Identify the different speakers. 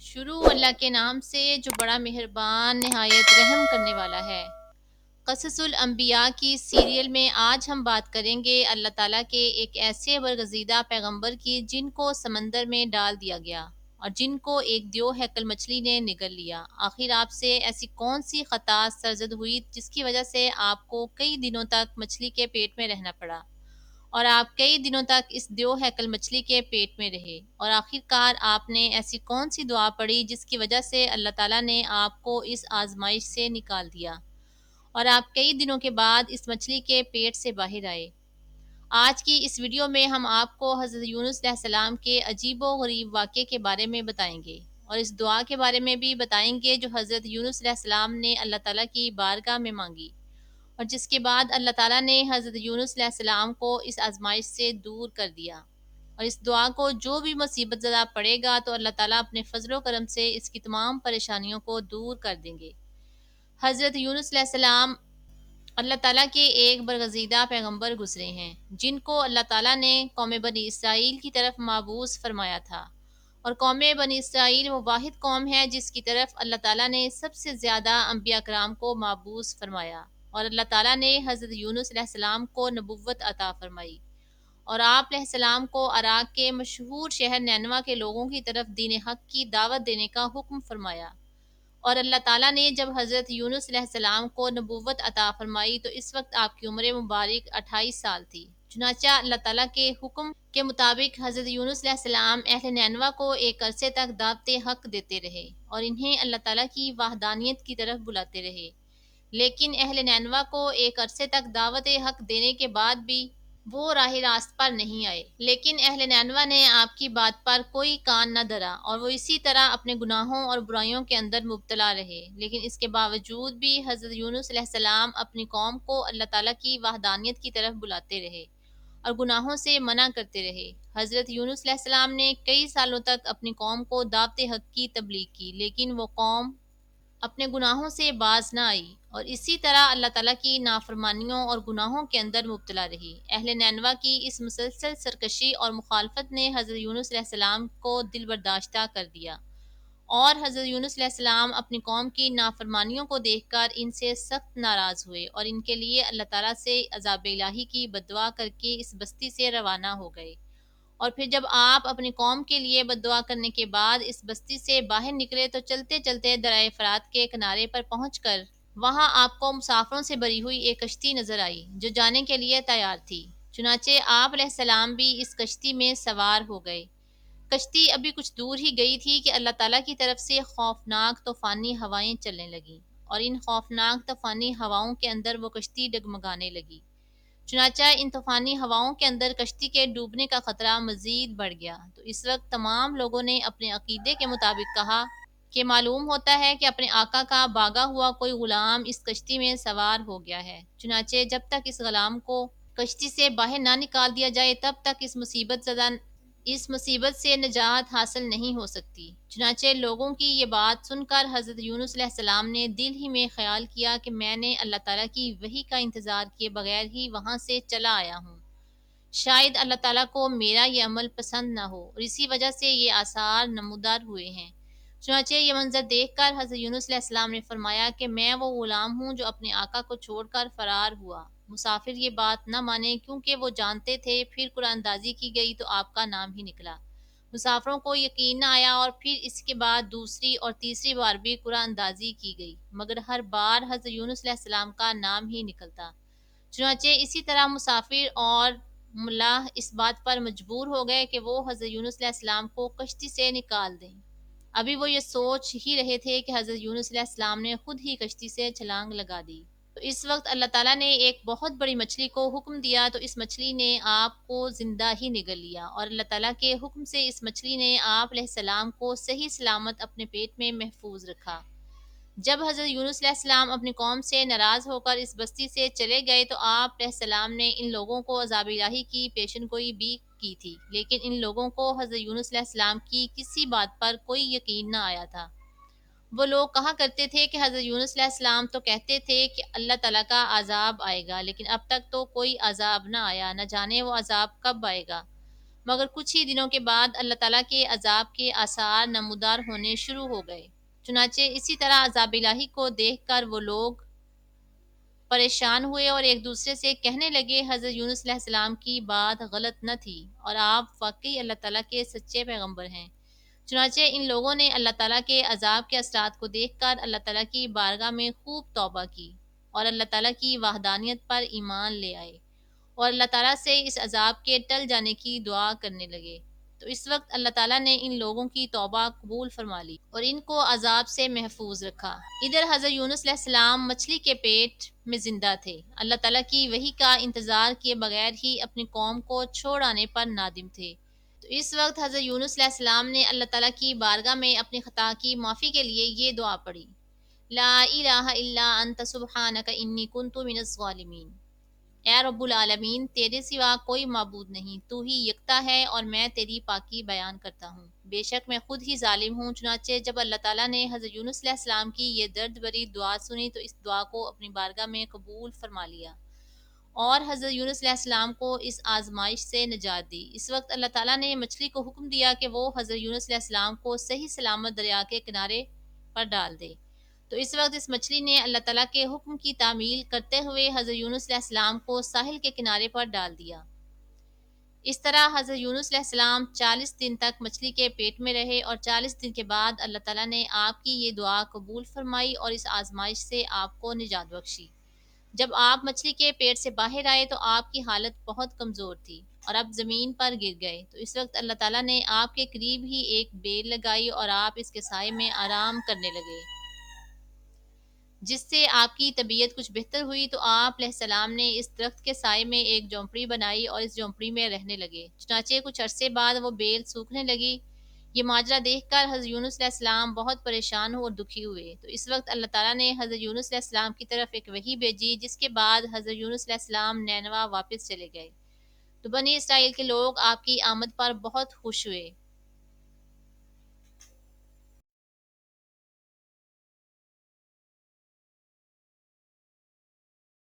Speaker 1: شروع اللہ کے نام سے جو بڑا مہربان نہایت رحم کرنے والا ہے۔ قصص الانبیاء کی سیریل میں آج ہم بات کریں گے اللہ تعالیٰ کے ایک ایسے برگزیدہ پیغمبر کی جن کو سمندر میں ڈال دیا گیا اور جن کو ایک دیو ہیکل مچھلی نے نگل لیا۔ آخر آپ سے ایسی کون سی خطا سرزد ہوئی جس کی وجہ سے آپ کو کئی دنوں تک مچھلی کے پیٹ میں رہنا پڑا اور آپ کئی دنوں تک اس دیو ہیکل مچھلی کے پیٹ میں رہے اور آخر کار آپ نے ایسی کون سی دعا پڑھی جس کی وجہ سے اللہ تعالیٰ نے آپ کو اس آزمائش سے نکال دیا اور آپ کئی دنوں کے بعد اس مچھلی کے پیٹ سے باہر آئے۔ آج کی اس ویڈیو میں ہم آپ کو حضرت یونس علیہ السلام کے عجیب و غریب واقعے کے بارے میں بتائیں گے اور اس دعا کے بارے میں بھی بتائیں گے جو حضرت یونس علیہ السلام نے اللہ تعالیٰ کی بارگاہ میں مانگی اور جس کے بعد اللہ تعالیٰ نے حضرت یونس علیہ السلام کو اس آزمائش سے دور کر دیا اور اس دعا کو جو بھی مصیبت زدہ پڑے گا تو اللہ تعالیٰ اپنے فضل و کرم سے اس کی تمام پریشانیوں کو دور کر دیں گے۔ حضرت یونس علیہ السلام اللہ تعالیٰ کے ایک برگزیدہ پیغمبر گزرے ہیں جن کو اللہ تعالیٰ نے قوم بنی اسرائیل کی طرف مبعوث فرمایا تھا اور قوم بنی اسرائیل وہ واحد قوم ہے جس کی طرف اللہ تعالیٰ نے سب سے زیادہ انبیاء کرام کو مبعوث فرمایا اور اللہ تعالیٰ نے حضرت یونس علیہ السلام کو نبوت عطا فرمائی اور آپ علیہ السلام کو عراق کے مشہور شہر نینوا کے لوگوں کی طرف دین حق کی دعوت دینے کا حکم فرمایا اور اللہ تعالیٰ نے جب حضرت یونس علیہ السلام کو نبوت عطا فرمائی تو اس وقت آپ کی عمر مبارک 28 سال تھی۔ چنانچہ اللہ تعالیٰ کے حکم کے مطابق حضرت یونس علیہ السلام اہل نینوا کو ایک عرصے تک دعوت حق دیتے رہے اور انہیں اللہ تعالیٰ کی وحدانیت کی طرف بلاتے رہے، لیکن اہل نینوا کو ایک عرصے تک دعوت حق دینے کے بعد بھی وہ راہ راست پر نہیں آئے، لیکن اہل نینوا نے آپ کی بات پر کوئی کان نہ دھرا اور وہ اسی طرح اپنے گناہوں اور برائیوں کے اندر مبتلا رہے۔ لیکن اس کے باوجود بھی حضرت یونس علیہ السلام اپنی قوم کو اللہ تعالیٰ کی وحدانیت کی طرف بلاتے رہے اور گناہوں سے منع کرتے رہے۔ حضرت یونس علیہ السلام نے کئی سالوں تک اپنی قوم کو دعوت حق کی تبلیغ کی، لیکن وہ قوم اپنے گناہوں سے باز نہ آئی اور اسی طرح اللہ تعالیٰ کی نافرمانیوں اور گناہوں کے اندر مبتلا رہی۔ اہل نینوا کی اس مسلسل سرکشی اور مخالفت نے حضرت یونس علیہ السلام کو دل برداشتہ کر دیا اور حضرت یونس علیہ السلام اپنی قوم کی نافرمانیوں کو دیکھ کر ان سے سخت ناراض ہوئے اور ان کے لیے اللہ تعالیٰ سے عذاب الہی کی بددعا کر کے اس بستی سے روانہ ہو گئے اور پھر جب آپ اپنی قوم کے لیے بددعا کرنے کے بعد اس بستی سے باہر نکلے تو چلتے چلتے دریائے فرات کے کنارے پر پہنچ کر وہاں آپ کو مسافروں سے بھری ہوئی ایک کشتی نظر آئی جو جانے کے لیے تیار تھی۔ چنانچہ آپ علیہ السلام بھی اس کشتی میں سوار ہو گئے۔ کشتی ابھی کچھ دور ہی گئی تھی کہ اللہ تعالیٰ کی طرف سے خوفناک طوفانی ہوائیں چلنے لگیں اور ان خوفناک طوفانی ہواؤں کے اندر وہ کشتی ڈگمگانے لگی۔ چنانچہ ان طوفانی ہواؤں کے اندر کشتی کے ڈوبنے کا خطرہ مزید بڑھ گیا تو اس وقت تمام لوگوں نے اپنے عقیدے کے مطابق کہا کہ معلوم ہوتا ہے کہ اپنے آقا کا بھاگا ہوا کوئی غلام اس کشتی میں سوار ہو گیا ہے، چنانچہ جب تک اس غلام کو کشتی سے باہر نہ نکال دیا جائے تب تک اس مصیبت سے نجات حاصل نہیں ہو سکتی۔ چنانچہ لوگوں کی یہ بات سن کر حضرت یونس علیہ السلام نے دل ہی میں خیال کیا کہ میں نے اللہ تعالیٰ کی وحی کا انتظار کیے بغیر ہی وہاں سے چلا آیا ہوں، شاید اللہ تعالیٰ کو میرا یہ عمل پسند نہ ہو اور اسی وجہ سے یہ آثار نمودار ہوئے ہیں۔ چنانچہ یہ منظر دیکھ کر حضرت یونس علیہ السلام نے فرمایا کہ میں وہ غلام ہوں جو اپنے آقا کو چھوڑ کر فرار ہوا۔ مسافر یہ بات نہ مانے کیونکہ وہ جانتے تھے، پھر قرآن اندازی کی گئی تو آپ کا نام ہی نکلا۔ مسافروں کو یقین نہ آیا اور پھر اس کے بعد دوسری اور تیسری بار بھی قرآن اندازی کی گئی مگر ہر بار حضرت یونس علیہ السلام کا نام ہی نکلتا۔ چنانچہ اسی طرح مسافر اور ملاح اس بات پر مجبور ہو گئے کہ وہ حضرت یونس علیہ السلام کو کشتی سے نکال دیں۔ ابھی وہ یہ سوچ ہی رہے تھے کہ حضرت یونس علیہ السلام نے خود ہی کشتی سے چھلانگ لگا دی تو اس وقت اللہ تعالیٰ نے ایک بہت بڑی مچھلی کو حکم دیا تو اس مچھلی نے آپ کو زندہ ہی نگل لیا اور اللہ تعالیٰ کے حکم سے اس مچھلی نے آپ علیہ السلام کو صحیح سلامت اپنے پیٹ میں محفوظ رکھا۔ جب حضرت یونس علیہ السلام اپنی قوم سے ناراض ہو کر اس بستی سے چلے گئے تو آپ علیہ السلام نے ان لوگوں کو عذاب الہی کی پیشن گوئی بھی کی تھی، لیکن ان لوگوں کو حضرت یونس علیہ السلام کی کسی بات پر کوئی یقین نہ آیا تھا۔ وہ لوگ کہا کرتے تھے کہ حضرت یونس علیہ السلام تو کہتے تھے کہ اللہ تعالیٰ کا عذاب آئے گا، لیکن اب تک تو کوئی عذاب نہ آیا، نہ جانے وہ عذاب کب آئے گا۔ مگر کچھ ہی دنوں کے بعد اللہ تعالیٰ کے عذاب کے آثار نمودار ہونے شروع ہو گئے۔ چنانچہ اسی طرح عذاب الہی کو دیکھ کر وہ لوگ پریشان ہوئے اور ایک دوسرے سے کہنے لگے حضرت یونس علیہ السلام کی بات غلط نہ تھی اور آپ واقعی اللہ تعالیٰ کے سچے پیغمبر ہیں۔ چنانچہ ان لوگوں نے اللہ تعالیٰ کے عذاب کے اثرات کو دیکھ کر اللہ تعالیٰ کی بارگاہ میں خوب توبہ کی اور اللہ تعالیٰ کی وحدانیت پر ایمان لے آئے اور اللہ تعالیٰ سے اس عذاب کے ٹل جانے کی دعا کرنے لگے۔ تو اس وقت اللہ تعالیٰ نے ان لوگوں کی توبہ قبول فرما لی اور ان کو عذاب سے محفوظ رکھا۔ ادھر حضرت یونس علیہ السلام مچھلی کے پیٹ میں زندہ تھے، اللہ تعالیٰ کی وحی کا انتظار کیے بغیر ہی اپنی قوم کو چھوڑ آنے پر نادم تھے۔ تو اس وقت حضرت یونس علیہ السلام نے اللہ تعالیٰ کی بارگاہ میں اپنی خطا کی معافی کے لیے یہ دعا پڑھی: لا الہ الا انت سبحانک انی کنت من الظالمین۔ اے رب العالمین، تیرے سوا کوئی معبود نہیں، تو ہی یکتا ہے اور میں تیری پاکی بیان کرتا ہوں، بے شک میں خود ہی ظالم ہوں۔ چنانچہ جب اللہ تعالیٰ نے حضرت یونس علیہ السلام کی یہ درد بری دعا سنی تو اس دعا کو اپنی بارگاہ میں قبول فرما لیا اور حضرت یونس علیہ السلام کو اس آزمائش سے نجات دی۔ اس وقت اللہ تعالیٰ نے مچھلی کو حکم دیا کہ وہ حضرت یونس علیہ السلام کو صحیح سلامت دریا کے کنارے پر ڈال دے۔ تو اس وقت اس مچھلی نے اللہ تعالیٰ کے حکم کی تعمیل کرتے ہوئے حضرت یونس علیہ السلام کو ساحل کے کنارے پر ڈال دیا۔ اس طرح حضرت یونس علیہ السلام 40 دن تک مچھلی کے پیٹ میں رہے اور 40 دن کے بعد اللہ تعالیٰ نے آپ کی یہ دعا قبول فرمائی اور اس آزمائش سے آپ کو نجات بخشی۔ جب آپ مچھلی کے پیٹ سے باہر آئے تو آپ کی حالت بہت کمزور تھی اور آپ زمین پر گر گئے۔ تو اس وقت اللہ تعالیٰ نے آپ کے قریب ہی ایک بیل لگائی اور آپ اس کے سائے میں آرام کرنے لگے، جس سے آپ کی طبیعت کچھ بہتر ہوئی۔ تو آپ علیہ السلام نے اس درخت کے سائے میں ایک جھونپڑی بنائی اور اس جھونپڑی میں رہنے لگے۔ چنانچہ کچھ عرصے بعد وہ بیل سوکھنے لگی۔ یہ ماجرا دیکھ کر حضرت یونس علیہ السلام بہت پریشان اور دکھی ہوئے۔ تو اس وقت اللہ تعالیٰ نے حضرت یونس علیہ السلام کی طرف ایک وحی بھیجی، جس کے بعد حضرت یونس علیہ السلام نینوا واپس چلے گئے۔ تو بنی اسرائیل کے لوگ آپ کی آمد پر بہت خوش ہوئے